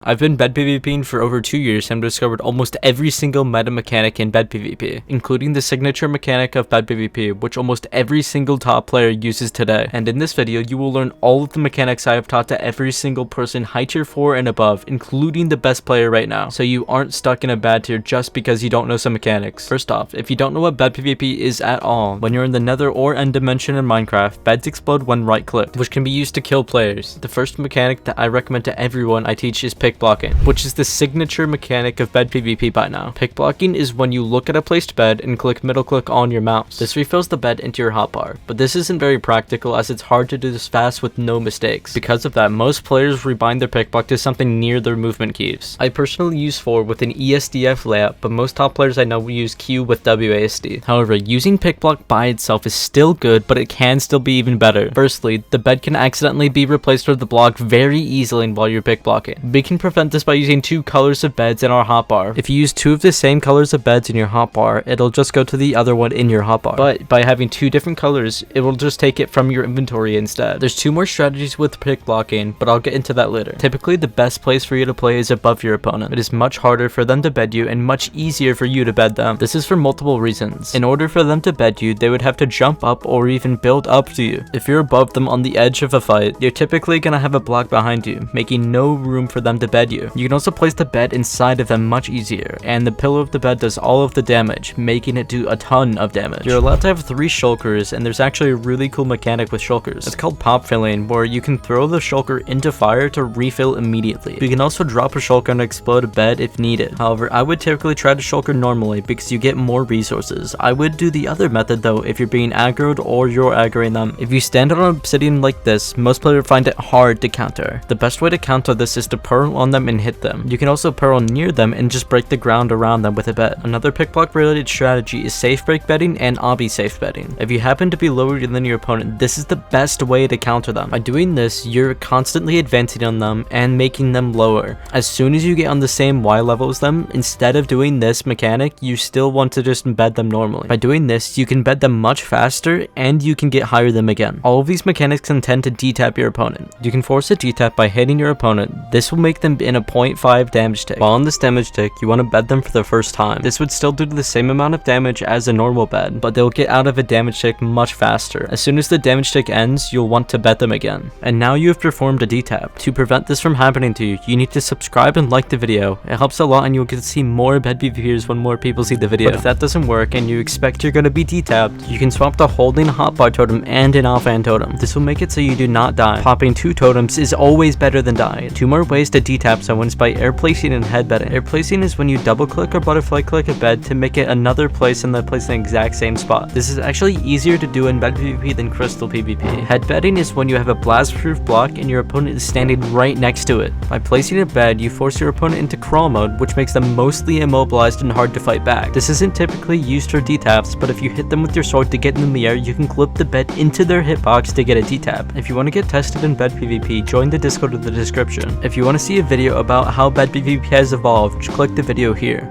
I've been bed PvPing for over 2 years and have discovered almost every single meta mechanic in bed PvP, including the signature mechanic of bed PvP, which almost every single top player uses today. And in this video, you will learn all of the mechanics I have taught to every single person high tier 4 and above, including the best player right now, so you aren't stuck in a bad tier just because you don't know some mechanics. First off, if you don't know what bed PvP is at all, when you're in the nether or end dimension in Minecraft, beds explode when right clicked, which can be used to kill players. The first mechanic that I recommend to everyone I teach is pick blocking, which is the signature mechanic of bed PvP by now. Pick blocking is when you look at a placed bed and click middle click on your mouse. This refills the bed into your hotbar, but this isn't very practical as it's hard to do this fast with no mistakes. Because of that, most players rebind their pick block to something near their movement keys. I personally use 4 with an ESDF layout, but most top players I know use Q with WASD. However, using pick block by itself is still good, but it can still be even better. Firstly, the bed can accidentally be replaced with the block very easily while you're pick blocking. We can prevent this by using 2 colors of beds in our hotbar. If you use 2 of the same colors of beds in your hotbar, it'll just go to the other one in your hotbar. But by having 2 different colors, it will just take it from your inventory instead. There's 2 more strategies with pick blocking, but I'll get into that later. Typically, the best place for you to play is above your opponent. It is much harder for them to bed you and much easier for you to bed them. This is for multiple reasons. In order for them to bed you, they would have to jump up or even build up to you. If you're above them on the edge of a fight, you're typically gonna have a block behind you, making no room for them to bed you. You can also place the bed inside of them much easier, and the pillow of the bed does all of the damage, making it do a ton of damage. You're allowed to have 3 shulkers, and there's actually a really cool mechanic with shulkers. It's called Popfilling, where you can throw the shulker into fire to refill immediately. You can also drop a shulker and explode a bed if needed. However, I would typically try to shulker normally because you get more resources. I would do the other method though if you're being aggroed or you're aggroing them. If you stand on obsidian like this, most players find it hard to counter. The best way to counter this is to pearl on them and hit them. You can also pearl near them and just break the ground around them with a bed. Another pick block related strategy is safe break bedding and obby safe bedding. If you happen to be lower than your opponent, this is the best way to counter them. By doing this, you're constantly advancing on them and making them lower. As soon as you get on the same Y level as them, instead of doing this mechanic, you still want to just bed them normally. By doing this, you can bed them much faster and you can get higher them again. All of these mechanics can tend to detap your opponent. You can force a detap by hitting your opponent. This will make them in a 0.5 damage tick. While on this damage tick, you want to bed them for the first time. This would still do the same amount of damage as a normal bed, but they'll get out of a damage tick much faster. As soon as the damage tick ends, you'll want to bed them again. And now you have performed a detap. To prevent this from happening to you, you need to subscribe and like the video. It helps a lot and you'll get to see more bed PvPers when more people see the video. But if that doesn't work and you expect you're going to be detapped, you can swap the holding hotbar totem and an offhand totem. This will make it so you do not die. Popping 2 totems is always better than dying. 2 more ways to detap someone is by air placing and head bedding. Air placing is when you double click or butterfly click a bed to make it another place in the place in the exact same spot. This is actually easier to do in bed PvP than crystal PvP. Head bedding is when you have a blast proof block and your opponent is standing right next to it. By placing a bed, you force your opponent into crawl mode, which makes them mostly immobilized and hard to fight back. This isn't typically used for detaps, but if you hit them with your sword to get in the air, you can clip the bed into their hitbox to get a detap. If you want to get tested in bed PvP, join the Discord in the description. If you want to see a video about how bed PvP has evolved, click the video here.